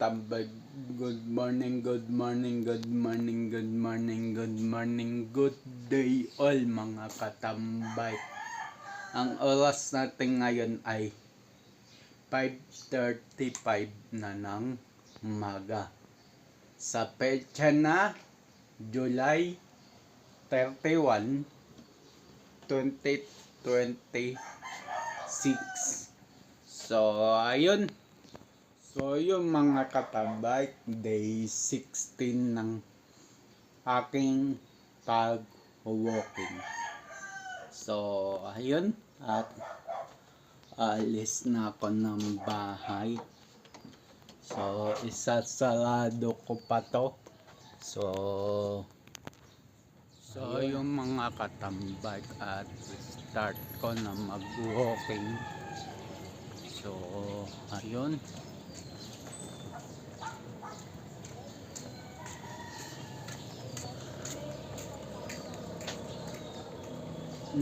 katambay. Good morning, good morning, good morning, good morning, good morning, good day all mga katambay. Ang oras natin ngayon ay 5:35 na ng umaga. Sa petsa na July 31, 2026. So ayun. So yung mga katambay, day 16 ng aking pag-walking. So ayun, at alis na ako ng bahay. So isasarado ko pa to. So yung mga katambay, at start ko na mag-walking. So ayun.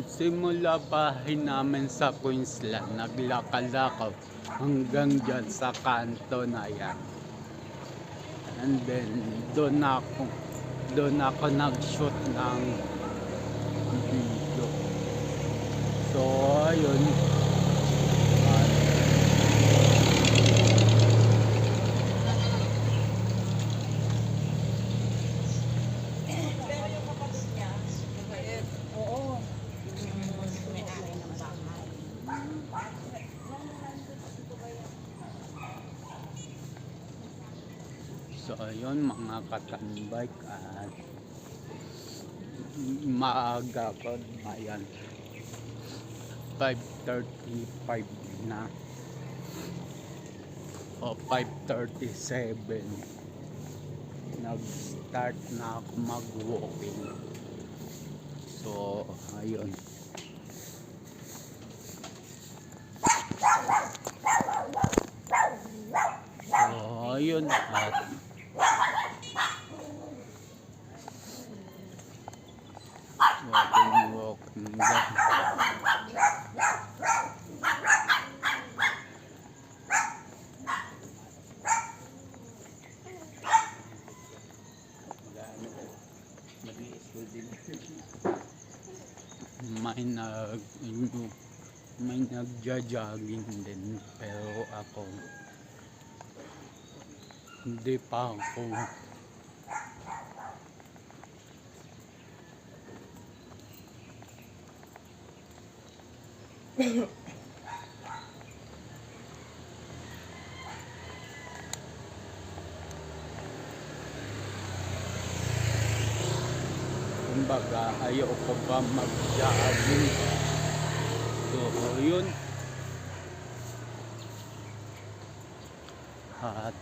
Simula bahay namin sa Queensland, naglakad ako hanggang dyan sa kanto na yan. And then doon ako nag-shoot ng video. So ayun. So ayun mga katambay, at maaga ko, ayan, 5:35 na o 5:37 nag-start na ako mag-walking. So ayun. So ayun, at walking down. May nagja-jogging din, pero ako hindi pa ako. Kumbaga ayoko pa mag-jogging. So yun, at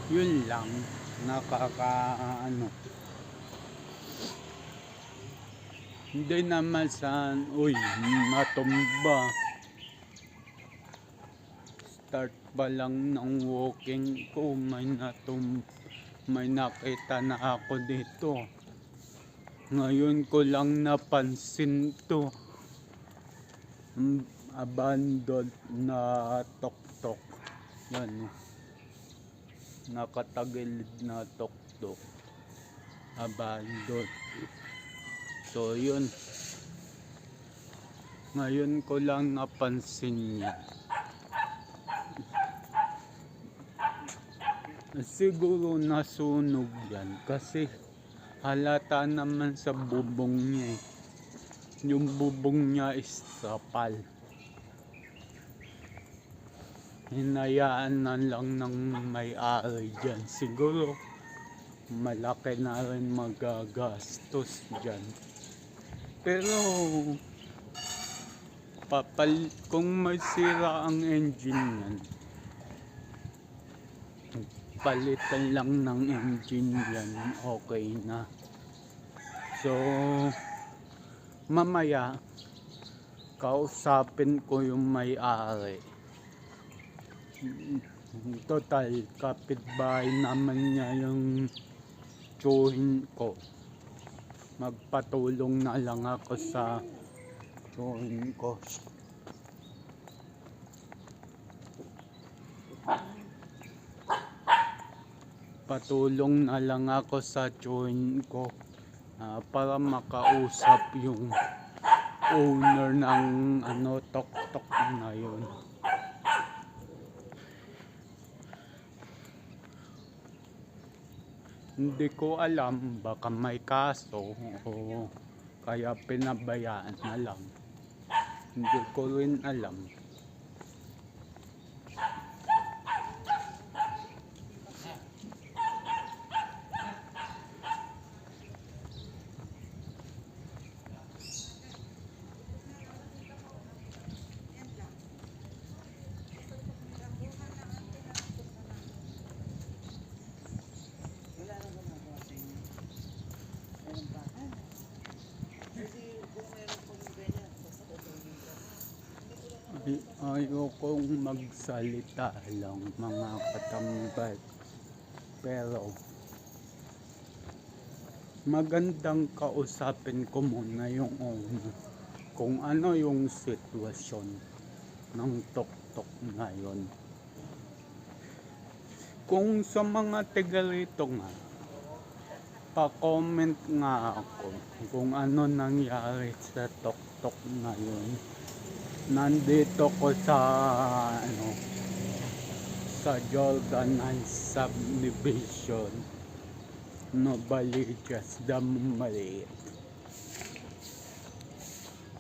yun lang, nakakaano. Hindi naman sa natumba. Start pa lang ng walking ko, may nakita na ako dito. Ngayon ko lang napansin to. Abandoned na tok-tok. Yan. Nakatagilid na tok-tok. Abandoned. So yun. Ngayon ko lang napansin yan. Siguro nasunog yan kasi halata naman sa bubong niya eh. Yung bubong niya is trapal. Hinayaan na lang ng may-ari dyan. Siguro malaki na rin magagastos dyan. Pero kung may sira ang engine yan, palitan lang ng engine yan, okay na. So mamaya kausapin ko yung may-ari Total, kapitbahay naman niya yung tsuhin ko. Magpatulong na lang ako sa tsuhin ko. Patulong na lang ako sa tsuhin ko para makausap yung owner ng tok-tok na yun. Hindi ko alam, baka may kaso o kaya pinabayaan na lang. Hindi ko rin alam. Ayokong magsalita lang mga katambay, pero magandang kausapin ko muna yung owner kung ano yung sitwasyon ng tok-tok na yun. Kung sa mga taga rito nga, pa-comment nga ako kung ano nangyari sa tok-tok na yun. Nandito ko sa sa Jordan Heights Subdivision, Novaliches, Damaliit.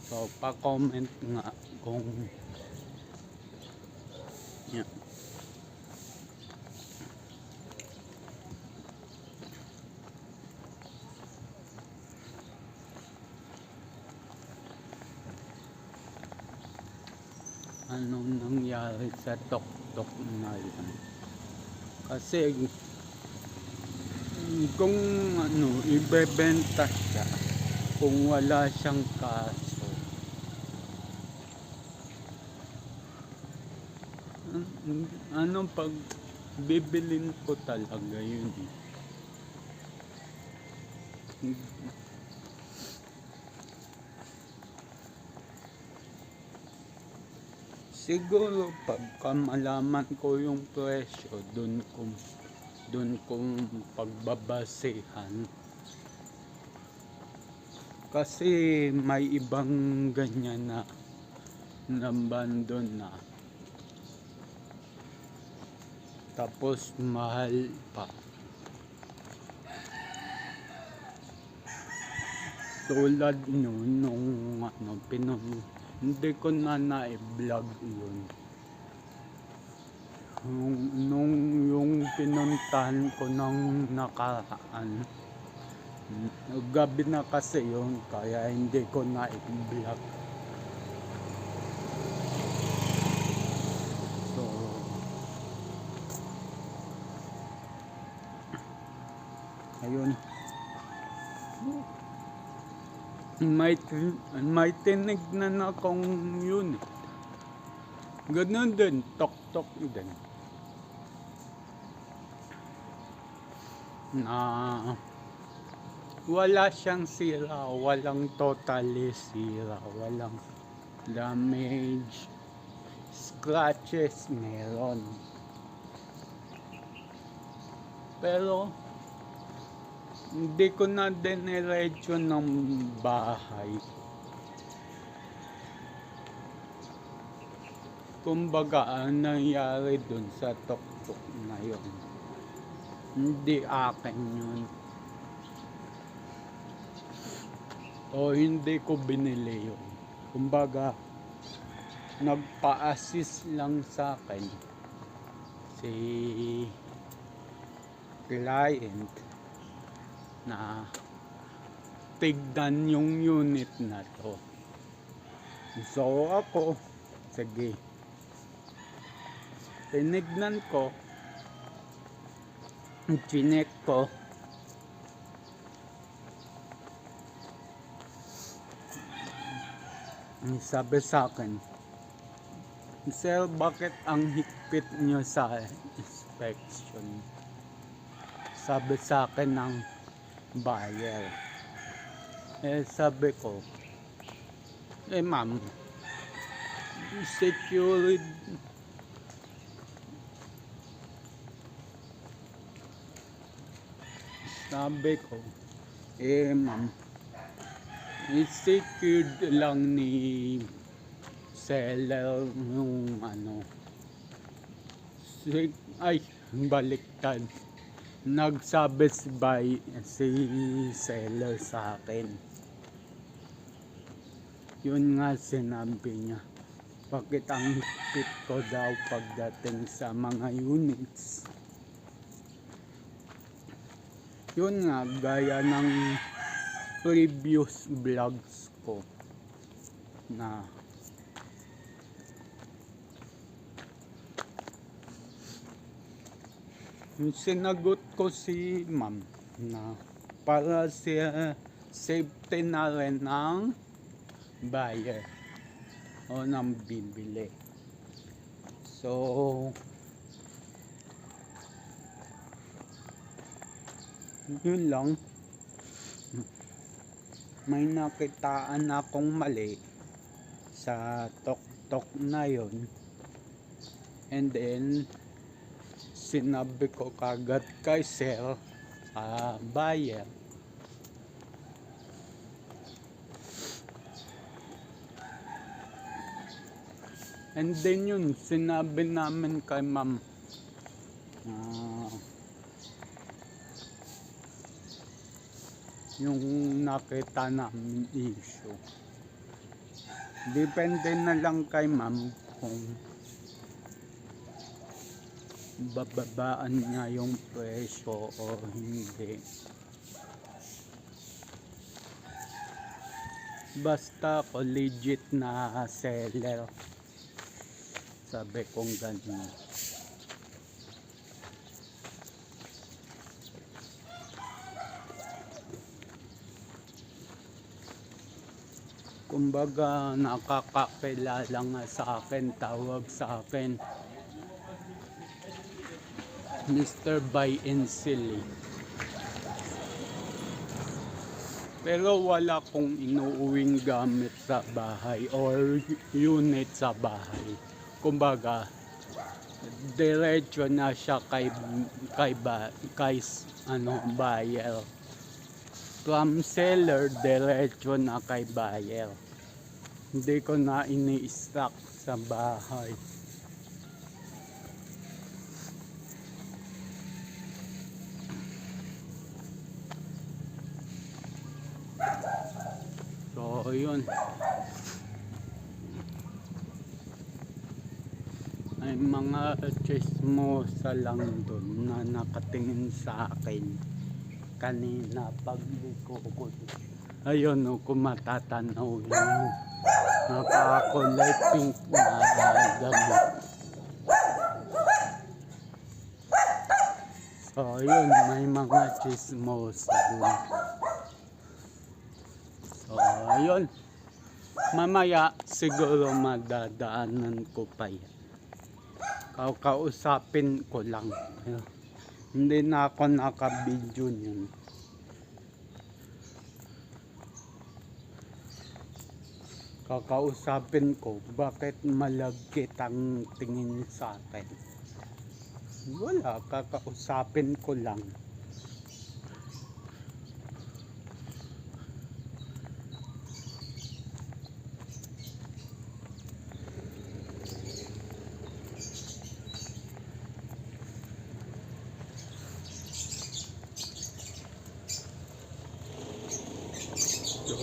So pa-comment nga kung yan. Anong nangyari sa tok-tok na yun? Kasi kung ibebenta siya kung wala siyang kaso, pag bibilin ko talaga yun. Siguro pagka malaman ko yung presyo, dun kong pagbabasehan. Kasi may ibang ganyan na nabandon na. Tapos mahal pa. Tulad nung hindi ko na na-vlog yun. Yung pinuntahan ko ng nakaraan, gabi na kasi yun, kaya hindi ko na-vlog. So, ayun. May tinignan akong yun. Ganun din, tok-tok din. Na wala siyang sira, walang totally sira, walang damage, scratches meron. Pero hindi ko na diniretso ng bahay. Kumbaga, nangyari dun sa tok-tok na yun, hindi akin yun. O hindi ko binili yun. Kumbaga, nagpa-assist lang sa akin si client na tignan yung unit na to. So ako, sige, tinignan ko, chinek ko, sabi sa akin, Sir, bakit ang higpit nyo sa inspection? Sabi sa akin ng buyer. Sabi ko, ma'am, security, sabi ko, ma'am, secured lang ni seller yung ay, baliktad. Nagsabi si seller sa akin. Yun nga sinabi niya. Bakit ang higpit ko daw pagdating sa mga units? Yun nga, gaya ng previous vlogs ko na yung sinagot ko si ma'am na para sa safety na rin ng buyer o ng bibili. So yun lang. May nakitaan akong mali sa tok-tok na yun, and then sinabi ko kagad kay sir, buyer. And then yun, sinabi namin kay ma'am, yung nakita namin issue. Depende na lang kay ma'am kung bababaan niya yung presyo o hindi. Basta ako legit na seller, sabi kong ganun. Kumbaga nakakakilala nga sa akin, tawag sa akin Mr. Buy and Sell. Pero wala kong inuuwing gamit sa bahay or unit sa bahay. Kumbaga, diretso na siya kay buyer. From seller, diretso na kay buyer. Hindi ko na ini-stock sa bahay. So yun, ay mga chismosa lang dun na nakatingin sa akin kanina pagliko ko. Ayun o, kung matatanaw yung nakakulay pink na damit. So yun, may mga chismosa dun. So ayun, mamaya siguro madadaanan ko pa yan. Kausapin ko lang. Hindi na ako naka-video yun. Kakausapin ko bakit malagkit ang tingin sa akin. Wala, kakausapin ko lang. So,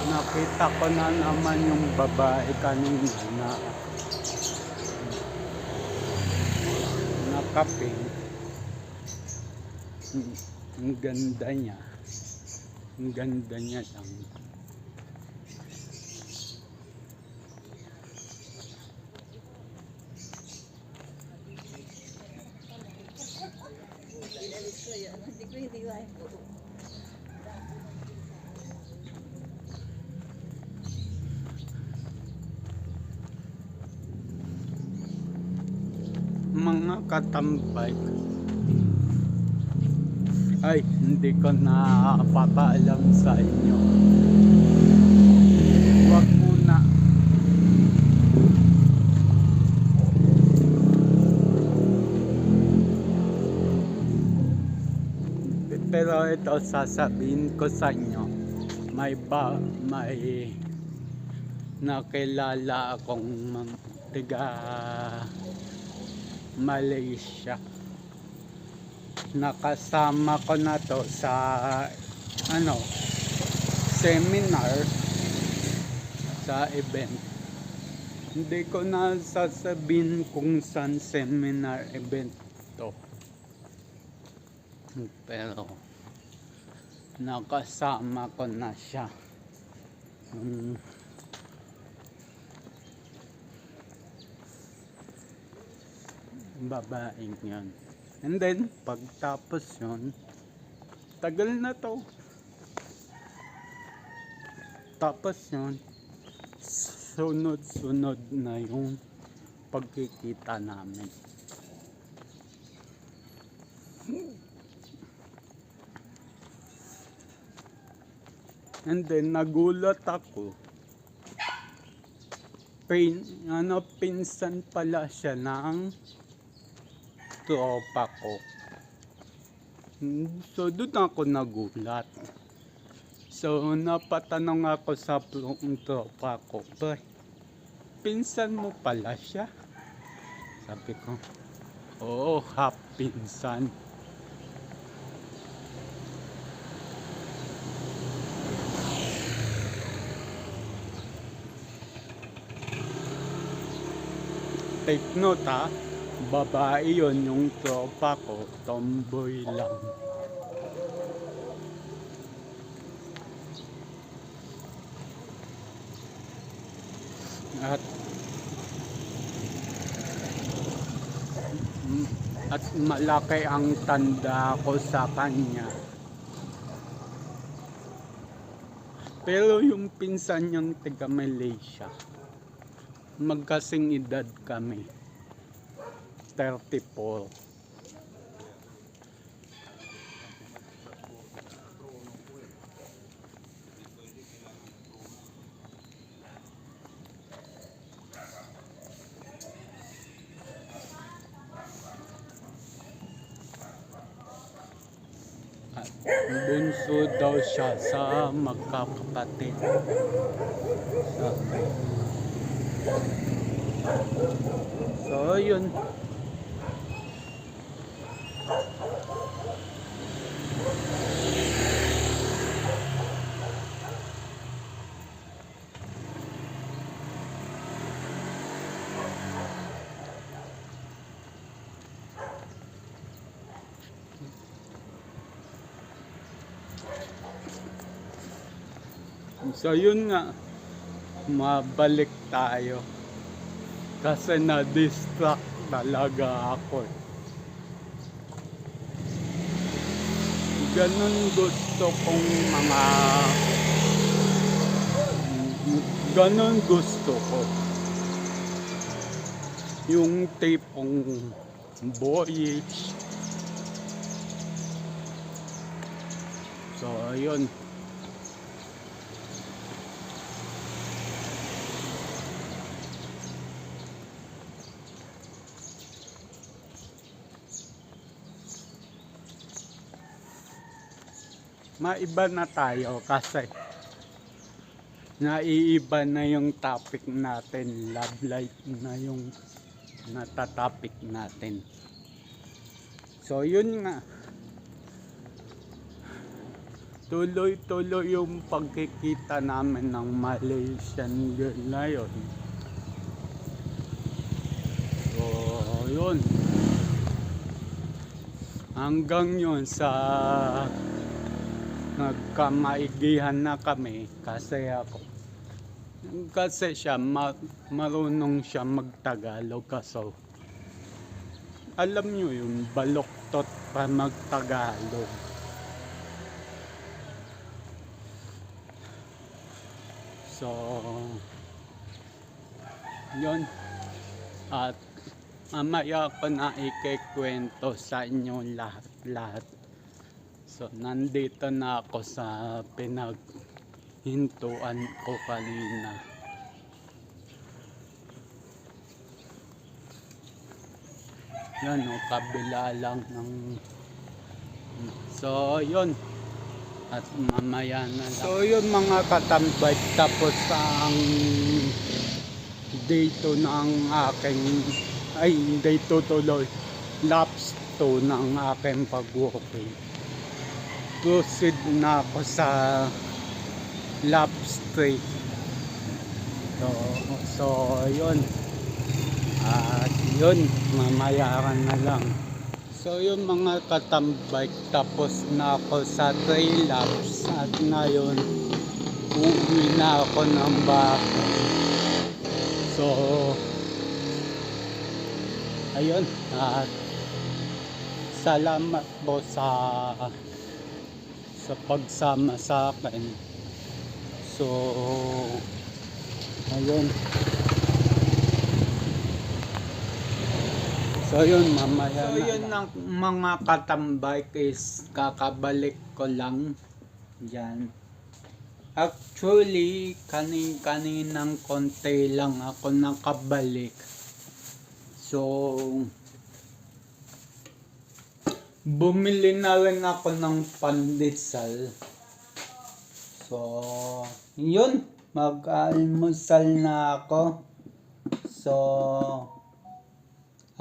nakita ko na naman yung babae kanina na nakaping. Ang ganda niya. Ang ganda niya lang. mga katambay, ay hindi ko na papaalam sa inyo. Wag muna. Pero ito sasabihin ko sa inyo, may nakilala akong tiga Malaysia. Nakasama ko na to sa seminar, sa event. Hindi ko na sasabihin kung saan seminar event to, pero nakasama ko na siya. Babaeng yan. And then pagtapos yun, tagal na to, tapos yun, sunod-sunod na yung pagkikita namin. And then nagulat ako, pinsan pala siya ng tropa ko. So doon ako nagulat. So napatanong ako sa tropa ko, pinsan mo pala siya? Sabi ko, oo, half pinsan. Take note ha, babae yon, yung tropa ko, tomboy lang. At malaki ang tanda ko sa kanya. Pero yung pinsan niyang taga Malaysia, magkasing edad kami, 34. At bunso daw siya sa magkakapatid. So yun. So yun nga, mabalik tayo kasi na-distract talaga ako. Ganun gusto kong ganun gusto ko, yung tipong boyish. So ayun, maiba na tayo kasi naiiba na yung topic natin. Love life na yung natatopic natin. So yun nga, tuloy-tuloy yung pagkikita namin ng Malaysian girl na yun. So yun, hanggang yun sa nagkamaigihan na kami kasi siya marunong siya magtagalog, kaso alam nyo yung baloktot pa magtagalog. So yun, at mamaya ko na ikikwento sa inyo lahat. So nandito na ako sa pinaghintuan ko kanina. Yan o, kabila lang ng... So yun, at mamaya na lang. So yun mga katambay, tapos ang day 2 ng aking, day 2 tuloy, laps 2 ng aking pag-walking. Proceed na ako sa laps 3. So yun, at yun, mamaya na lang. So yung mga katambay, tapos na ako sa 3 laps at ngayon uuwi na ako ng bahay. So ayun, at salamat po sa pagsama sa akin. So ayun. So yun, mamaya so, na yun lang. Mga katambay is kakabalik ko lang yan. Actually kaninang konti lang ako nakabalik. So bumili na rin ako ng pandesal. So yun, mag-almusal na ako. So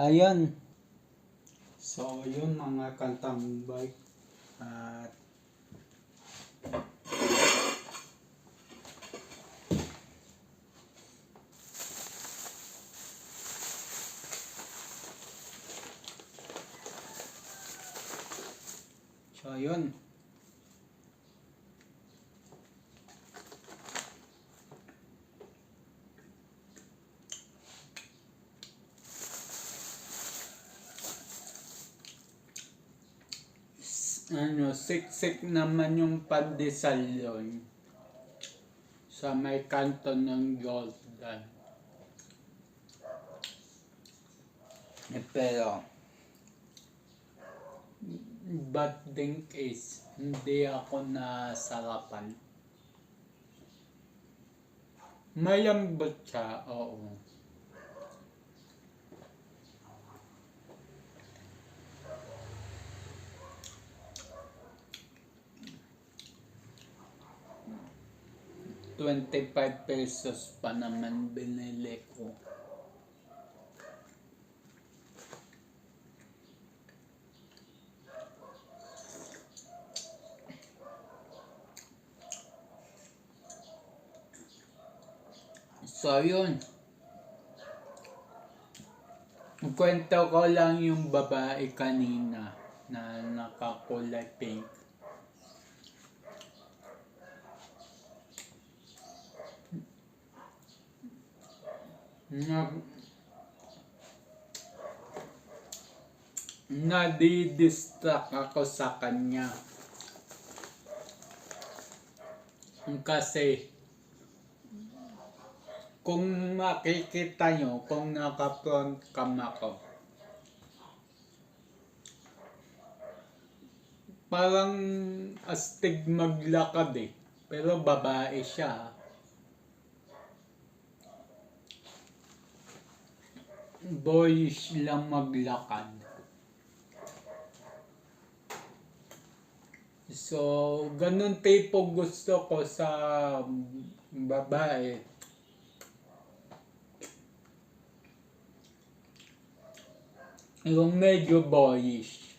ayun. So yun mga katambay, at so yun. Siksik naman yung pandesal yun sa may kanto ng Jordan. Pero bad thing is hindi ako nasarapan. Malambot siya, oo. ₱25 pa naman binili ko. So yun, kwento ko lang yung babae kanina na nakakulay pink. Nadidistract ako sa kanya kasi kung makikita nyo, kung naka-front cam ako, parang astig maglakad eh, pero babae siya. Boyish lang maglakad. So ganun tipo gusto ko sa babae. Yung medyo boyish.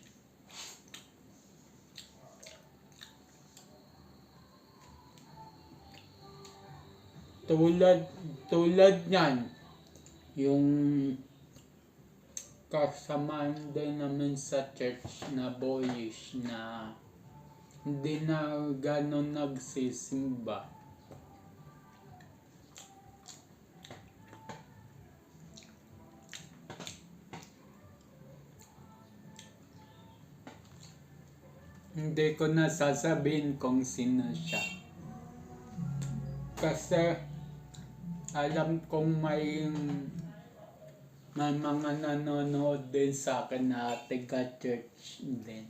Tulad niyan, yung kasamaan din namin sa church na boyish na hindi na gano'n nagsisimba. Hindi ko na sasabihin kung sino siya. Kasi alam kong may May mga nanonood din sa akin na taga-church din.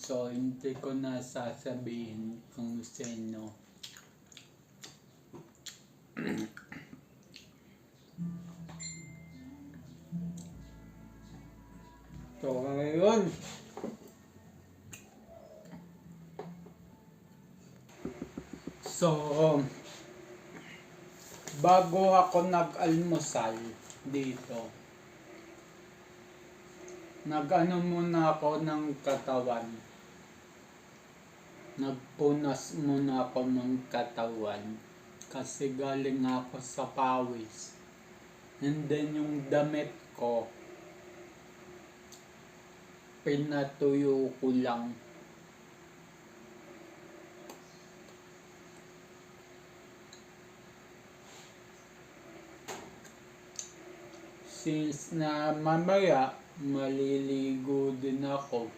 So, hindi ko na sasabihin kung sino. So, ngayon. So, bago ako nag-almusal dito, nag-ano muna ako ng katawan. Nagpunas muna ako ng katawan. Kasi galing ako sa pawis. And then yung damit ko, pinatuyo ko lang. Since na mamaya, maliligo din ako,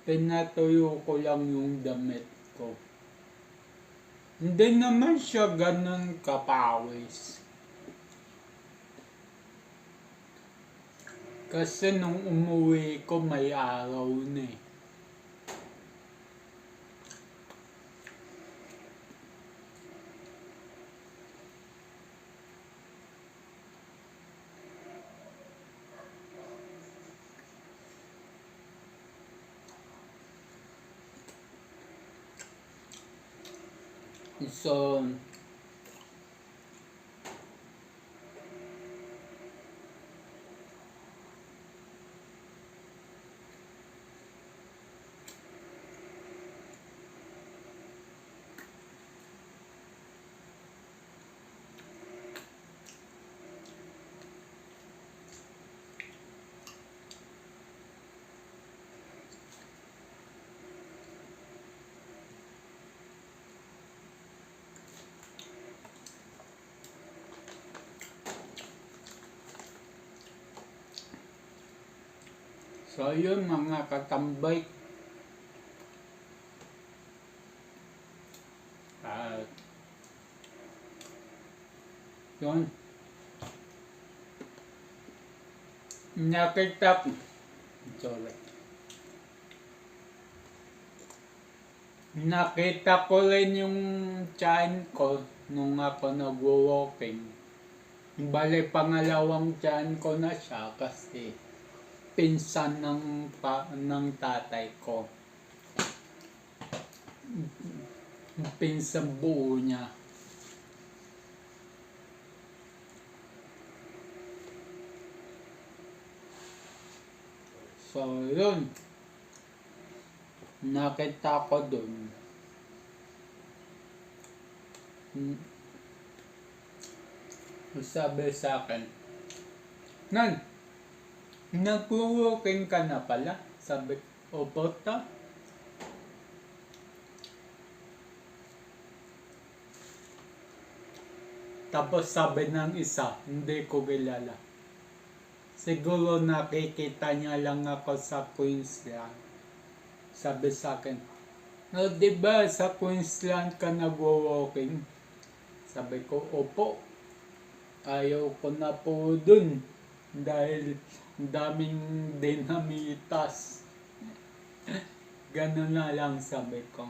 pinatuyo ko lang yung damit ko. Hindi naman siya ganun kapawis. Kasi nung umuwi ko may araw na eh. So, yun mga katambay. Yun. Nakita ko. Sorry. Nakita ko rin yung tiyan ko nung ako nagwo-walking. Bale, pangalawang tiyan ko na siya kasi pinsan ng tatay ko. Pinsan buo niya. So, yun. Nakita ko dun. Sabi sa akin, Nan, nag-walking ka na pala? Sabi, opo ta. Tapos sabi ng isa, hindi ko kilala. Siguro nakikita niya lang ako sa Queensland. Sabi sa akin, no, diba sa Queensland ka nagwo-walking? Sabi ko, opo. Ayaw ko na po dun. Dahil daming dinamitas. Ganun na lang sabi ko.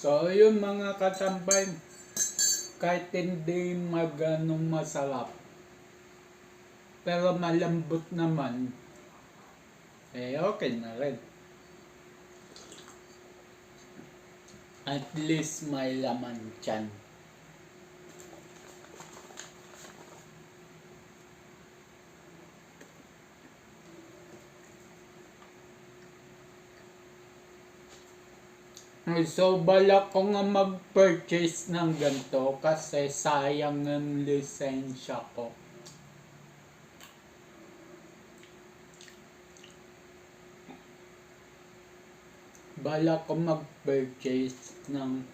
So, yun mga katambay, kahit hindi masarap, pero malambot naman, okay na rin. At least may laman tiyan. So, balak ko nga mag-purchase ng ganito kasi sayang ang lisensya ko. Balak ko mag-purchase ng...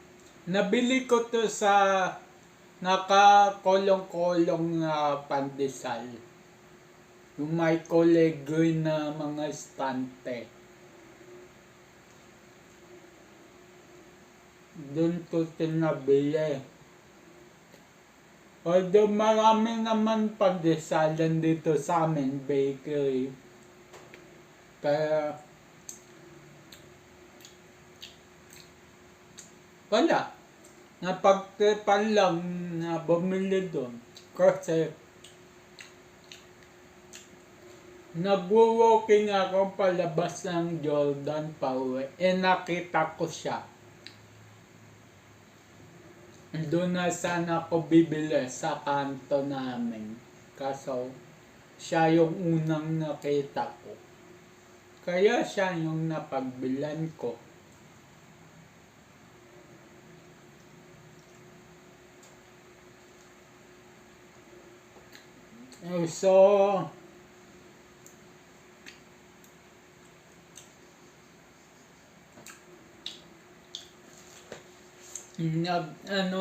Nabili ko to sa nakakolong-kolong na pandesal. Yung may kolegoy na mga estante. Doon ko tinabili. Although marami naman pagdesalan dito sa amin, bakery. Kaya, wala. Napagtripan lang na bumili doon. Kasi, nagwo-walking ako palabas ng Jordan pauwi. Nakita ko siya. Doon na sana ako bibili sa kanto namin. Kaso, siya yung unang nakita ko. Kaya siya yung napagbilan ko. So,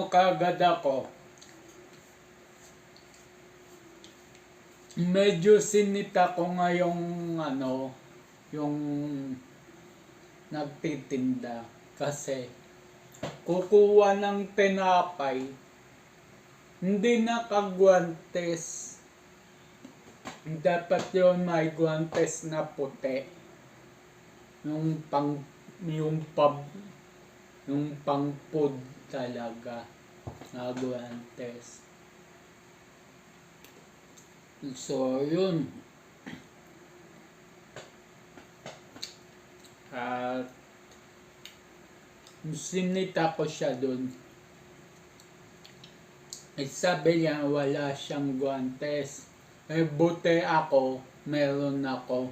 kagad ako. Medyo sinita ko nga yung yung nagtitinda. Kasi, kukuha ng tinapay, hindi nakagwantes. Dapat yun may gwantes na puti. Yung pang food talaga na gwantes. So, yun. At sinita ko siya dun. Sabi niya wala siyang gwantes. Buti ako, meron ako.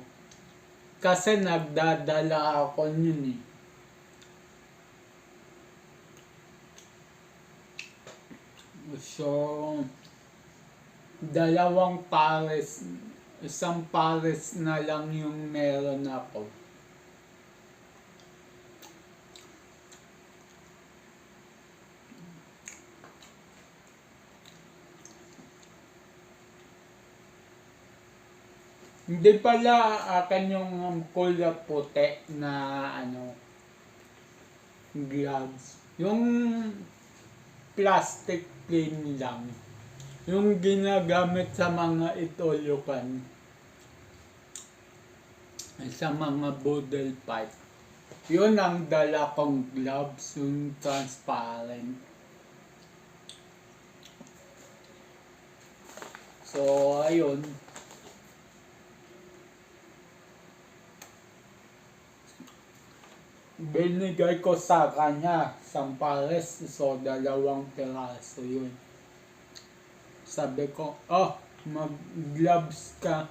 Kasi nagdadala ako yun eh. So, dalawang pares, isang pares na lang yung meron ako. Hindi pala akin yung kulay puti na gloves. Yung plastic plain lang. Yung ginagamit sa mga itolokan. Sa mga bottle pipe. Yun ang dala kong gloves, yung transparent. So, ayun. Binigay ko sa kanya, isang pares, so dalawang piraso yun. Sabi ko, mag-gloves ka.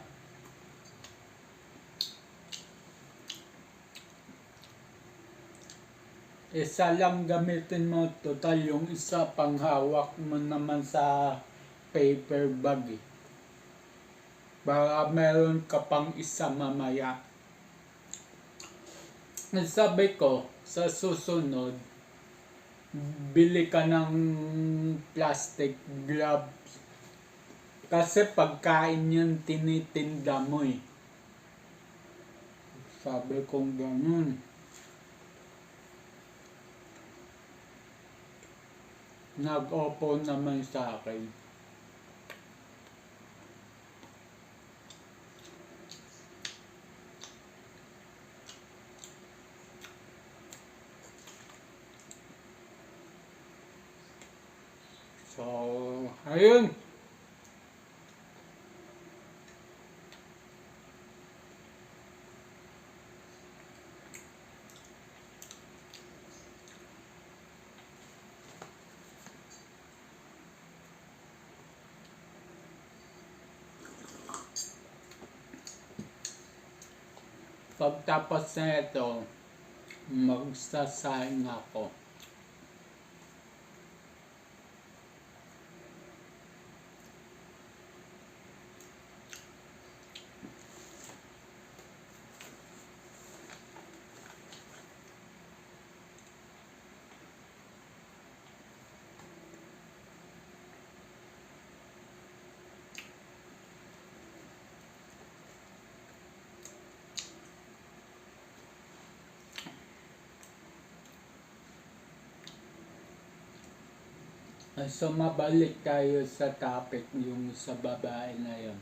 Isa lang gamitin mo, total yung isa panghawak mo naman sa paper bag eh. Baka meron ka pang isa mamaya. Sabi ko, sa susunod, bili ka ng plastic gloves. Kasi pagkain yan tinitinda mo eh. Sabi kong ganun. Nag-opo naman sa akin. So, ayun. Pagtapos na ito, Magsasaing ako. So mabalik tayo sa topic yung sa babae na yun.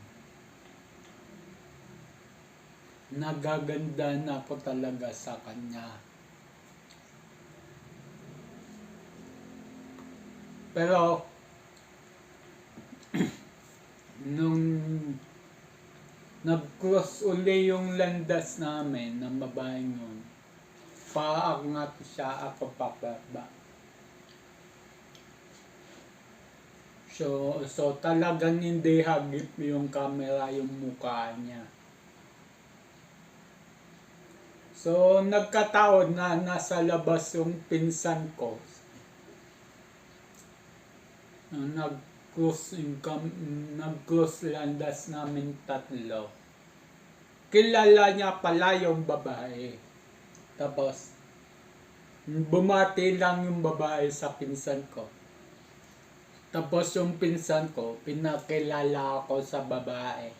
Nagaganda na ako talaga sa kanya. Pero nung nag-cross uli yung landas namin ng babae yun, paangat siya, ako pababa. So talagang hindi hagip yung camera yung mukha niya. So nagkataon na nasa labas yung pinsan ko. Nag-cross landas namin tatlo. Kilala niya pala yung babae. Tapos bumati lang yung babae sa pinsan ko. Tapos yung pinsan ko, pinakilala ako sa babae.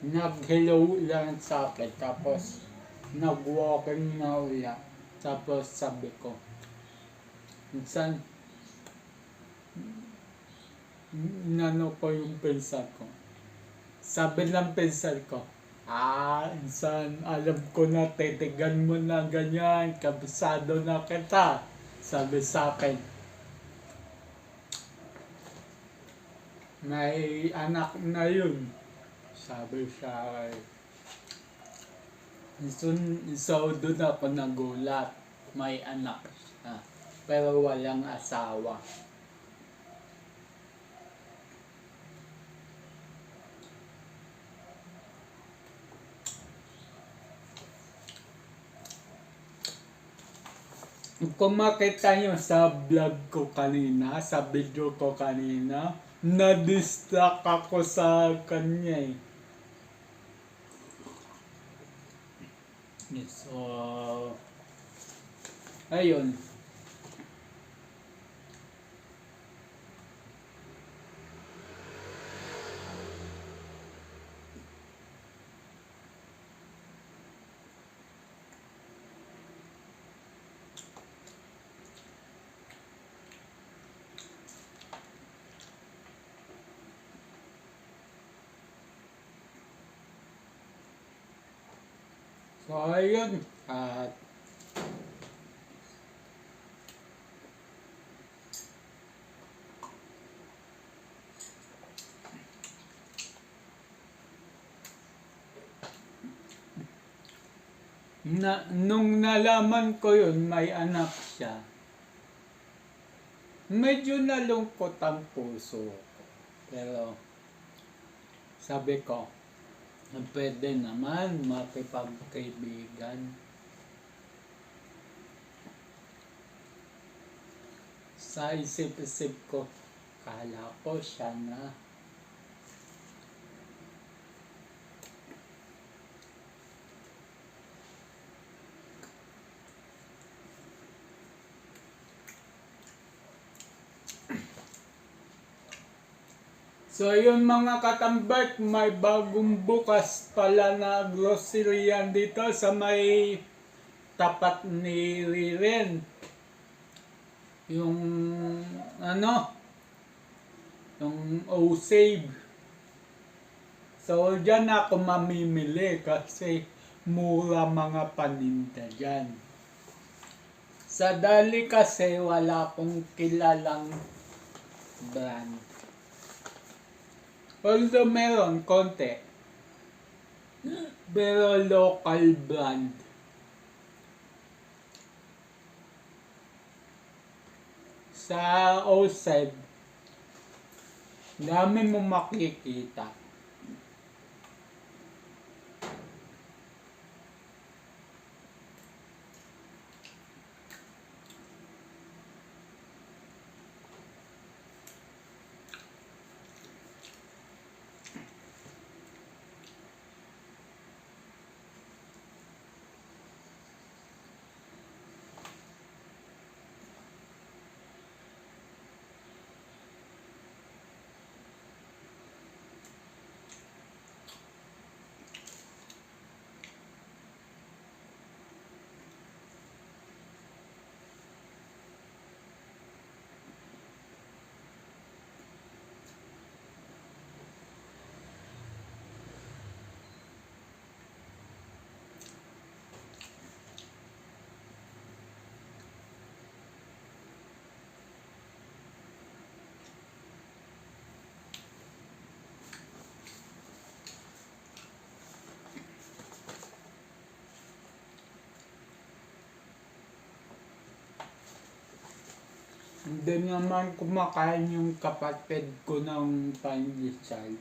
Nag-hello lang sa akin, tapos nag-walking na ulit. Tapos sabi ko, minsan, inano ko yung pinsan ko. Sabi ng pinsan ko, insan, alam ko na, titigan mo na ganyan, kabisado na kita. Sabi sa akin, may anak na yun. Sabi sa akin. So doon ako nagulat. May anak siya. Pero walang asawa. Kung makita nyo sa vlog ko kanina, sa video ko kanina, na-distract ako sa kanya eh. So, ayun. So, ayun. At nung nalaman ko yun, may anak siya, medyo nalungkot ang puso ko. Pero sabi ko, pwede naman makipagkaibigan. Sa isip-isip ko, kala ko siya na. So yun mga katambak, may bagong bukas pala na grocery yan dito sa may tapat ni Riren. Yung yung O-Save. So dyan ako mamimili kasi mura mga paninda dyan. Sa Dali kasi wala akong kilalang brand. Although meron konti, pero local brand. Sa O-Save, dami mo makikita. Hindi naman kumakain yung kapatid ko ng pandesal.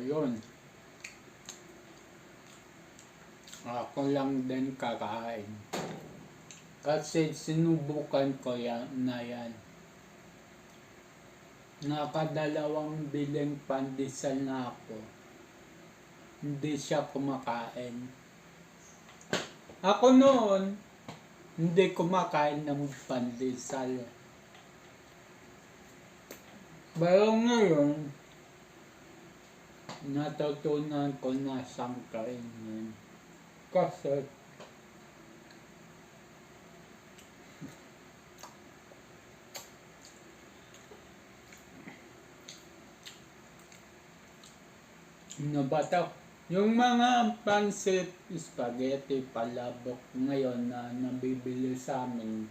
Yun. Ako lang din kakain. Kasi sinubukan ko na yan. Nakadalawang biling pandesal na ako. Hindi siya kumakain. Ako noon, hindi kumakain ng pandesal. Pero ngayon, natutunan ko na siyang kainin. Kasi ano ba ito? Yung mga pancit, spaghetti, palabok ngayon na nabibili sa amin,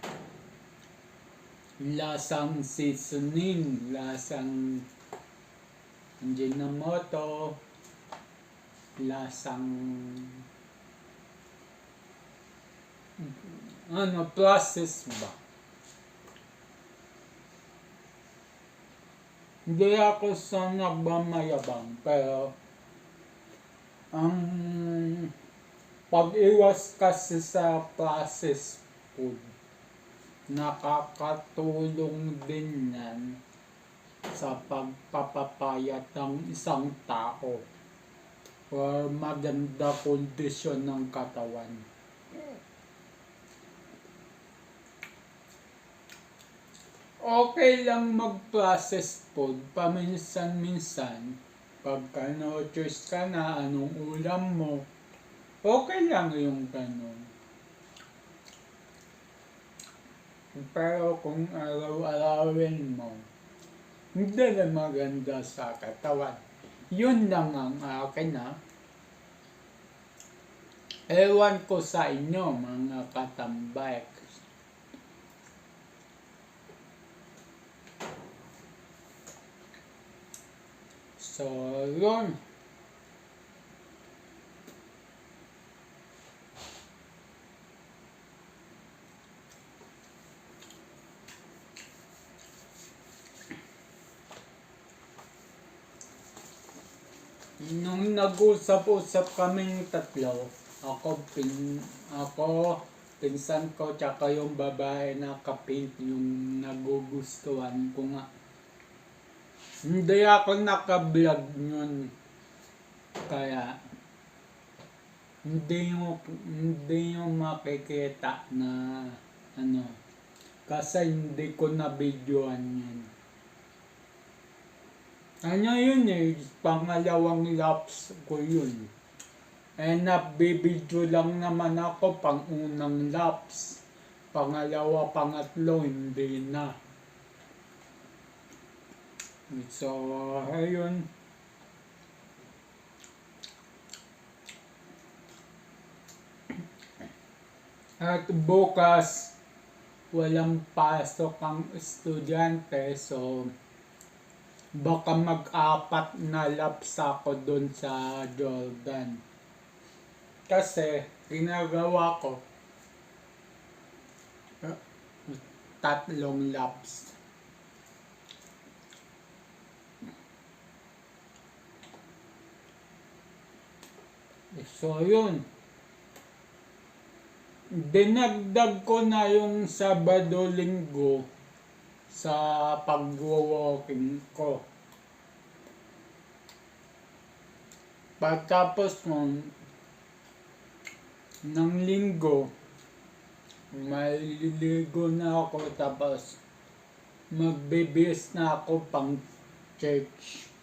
lasang seasoning, lasang Ajinomoto, lasang process ba? Hindi ako sa nagmamayabang, pero ang pag-iwas kasi sa processed food, nakakatulong din yan sa pagpapapayat ng isang tao or maganda kondisyon ng katawan. Okay lang mag-processed food paminsan-minsan. Pagka no-choice ka na anong ulam mo, okay lang yung ganun. Pero kung araw-arawin mo, hindi na maganda sa katawan. Yun lang ang akin na. Ewan ko sa inyo mga katambay. So, yun. Nung nag-usap-usap kaming tatlo, pinsan ko, tsaka yung babae na kapit yung nagugustuhan ko nga. Hindi ako naka-vlog nun. Kaya hindi mo makikita na kasi hindi ko na videoan yun. Yun pangalawang laps ko yun. Nabibidyo lang naman ako pang unang laps. Pangalawa, pangatlo, hindi na. So, ayun. At bukas, walang pasok ang estudyante, so baka mag-apat na laps ako dun sa Jordan. Kasi, ginagawa ko 3 laps. So, yun. Dinagdag ko na yung Sabado-Linggo sa pag-walking ko. Pagkapos ng linggo, maliligo na ako, tapos magbibis na ako pang church.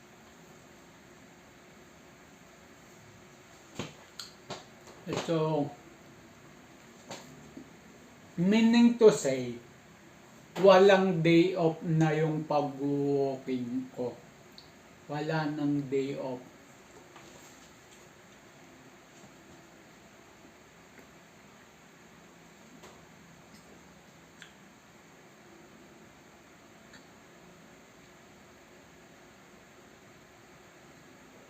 So, meaning to say, walang day off na yung pag-walking ko. Wala nang day off.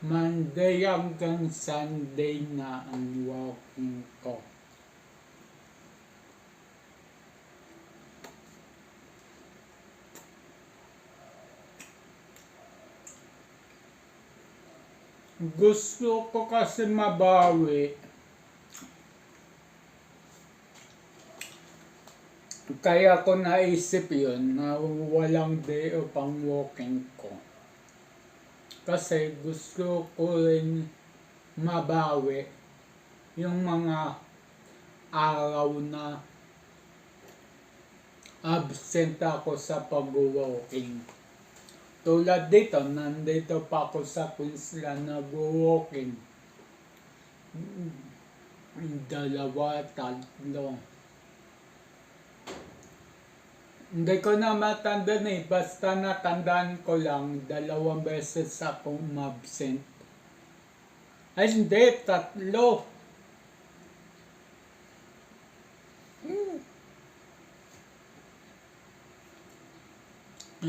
Monday hanggang Sunday na ang walking ko. Gusto ko kasi mabawi. Kaya ko naisip yun na walang day o pang walking ko. Kasi gusto ko rin mabawi yung mga araw na absent ako sa pag-walking. Tulad dito, nandito pa ako sa Queensland nag-walking. 2, 3. Hindi ko na matandaan basta natandaan ko lang 2 beses akong absent. Ay hindi, 3.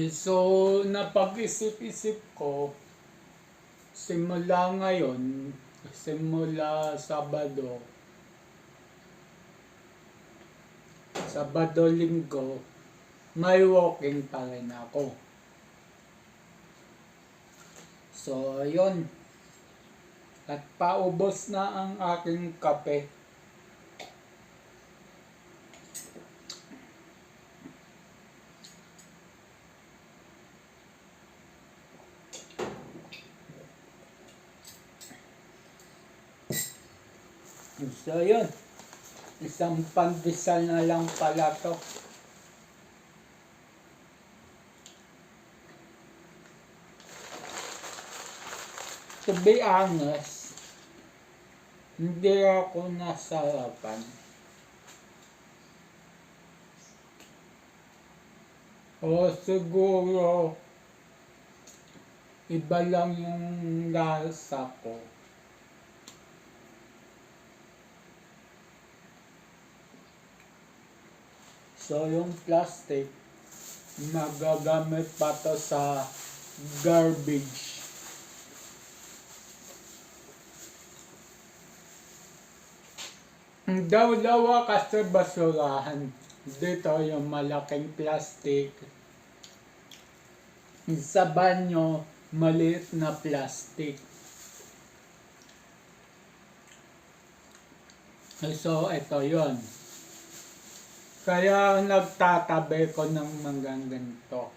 So, napag-isip-isip ko, simula ngayon, simula Sabado, Linggo, may walking pa rin ako. So, ayun. At paubos na ang aking kape. So, ayun. Isang pandesal na lang pala to. To be honest, hindi ako nasarapan. O siguro, iba lang yung lasa ko. So yung plastic, magagamit pa to sa garbage. Daw-dawa kasi basurahan. Dito yung malaking plastic. Sa banyo, maliit na plastic. So, ito yon. Kaya nagtatabi ko ng mga ganito.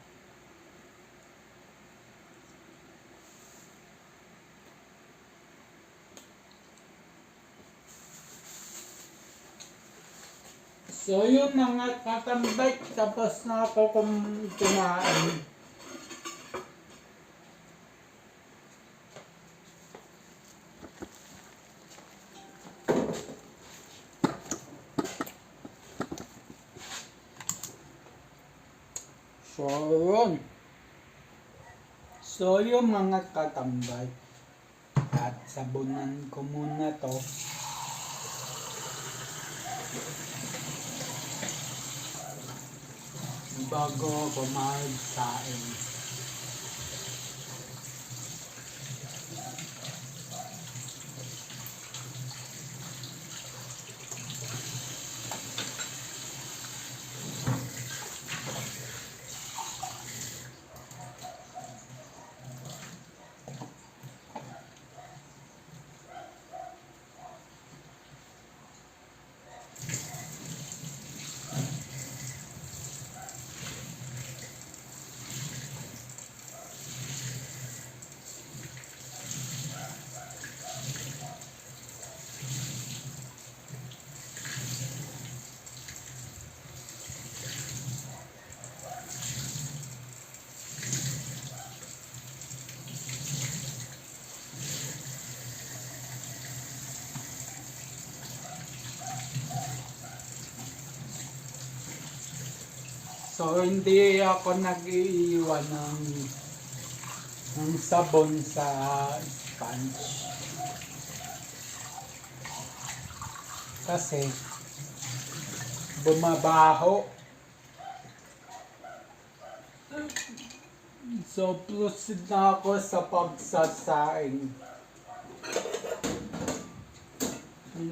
So yun mga katambay, tapos na ako kumain. So yun. So yung mga katambay, at sabunan ko muna to. Bago kumagsain. So hindi ako nag-iiwan ng sabon sa sponge. Kasi bumabaho. So, proceed na ako sa pagsasaing.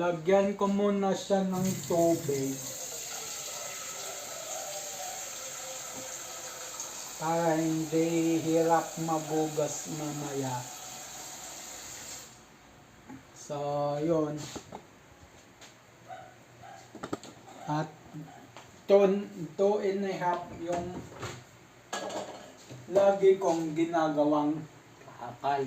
Lagyan ko muna siya ng tubig para hindi hirap magugas mamaya. So, yun. At 2.5 yung lagi kong ginagawang kakal.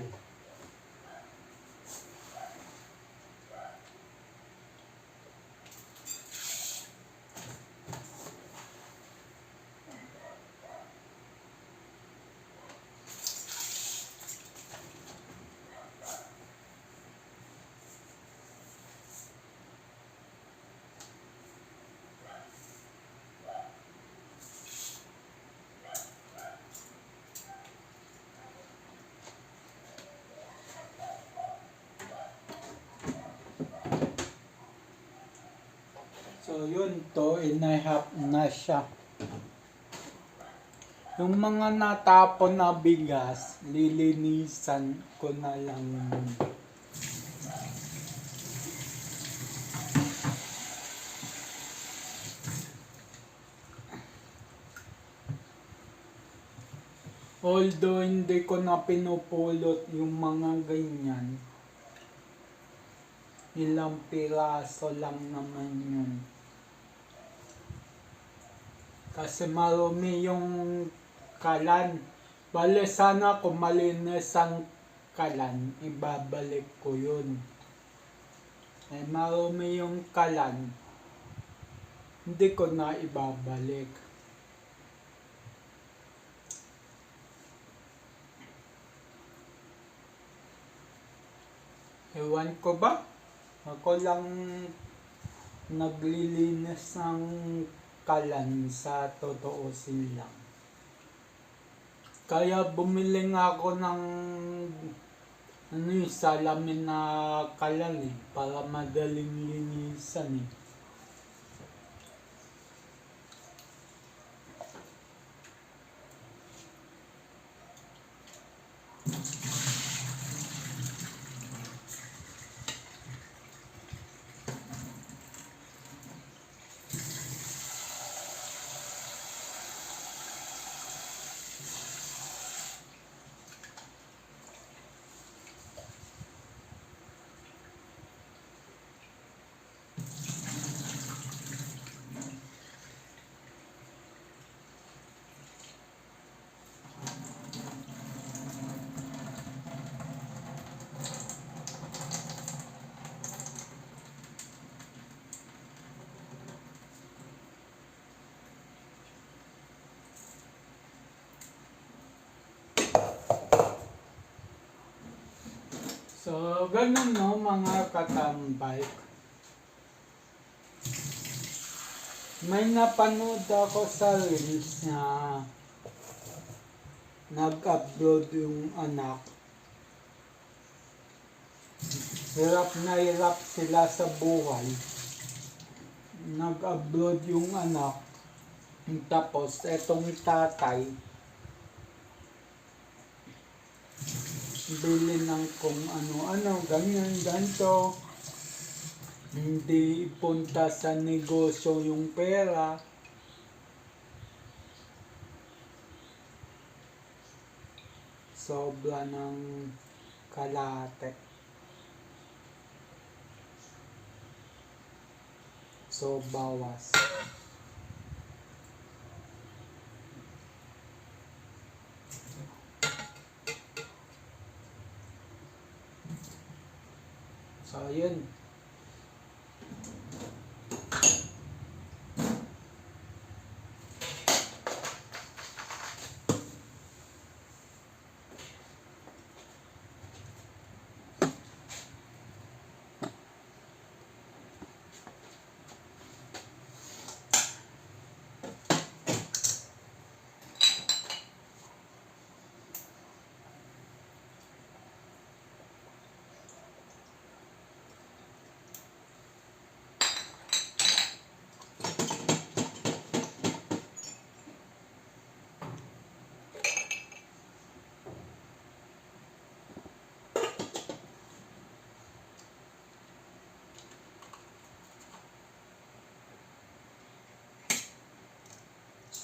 So yun, 2.5 na siya. Yung mga natapon na bigas, lilinisan ko na lang muna. Although hindi ko na pinupulot yung mga ganyan, ilang piraso lang naman yun. Kasi marumi yung kalan. Bale sana kung malinis ang kalan, ibabalik ko yun. Eh marumi yung kalan, hindi ko na ibabalik. Ewan ko ba? Ako lang naglilinis ng kalan sa totoosin lang. Kaya bumili nga ako ng salamin na kalan para madaling linisan . So, ganun no mga katambay. May napanood ako sa reels na nag-upload yung anak. Hirap na hirap sila sa buhay. Nag-upload yung anak. Tapos, etong tatay, bili ng kung ano-ano, ganyan, ganito. Hindi ipunta sa negosyo yung pera. Sobra ng kalate. So, bawas. So, yun.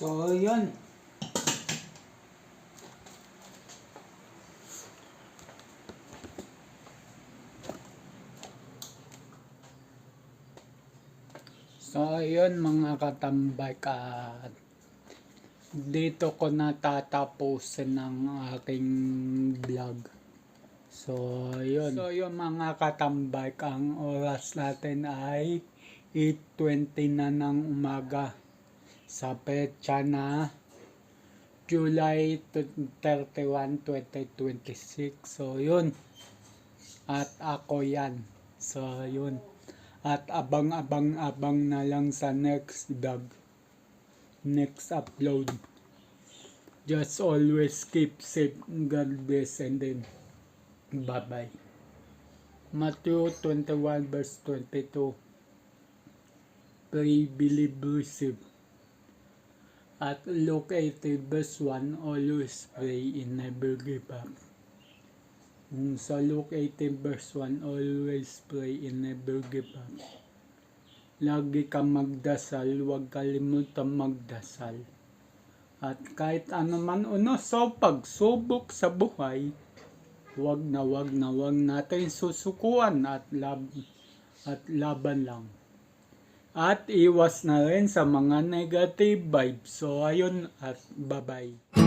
So, yun. So, yun mga katambak, at dito ko natatapusin ang aking vlog. So, yun. So, yun mga katambak, ang oras natin ay 8:20 na ng umaga sa petsa na July 31, 2026. So, yun. At ako yan. So, yun. At abang-abang na lang sa next vlog. Next upload. Just always keep safe. God bless and then bye-bye. Matthew 21 verse 22. Pray, believe, receive. At Luke 18 verse 1. Always pray and never give up. Sa Luke 18 verse 1, always pray and never give up. Lagi kang magdasal, huwag kalimutan magdasal. At kahit ano man so pagsubok sa buhay, huwag natin susukuan at laban lang. At iwas na rin sa mga negative vibes. So ayun, at bye-bye.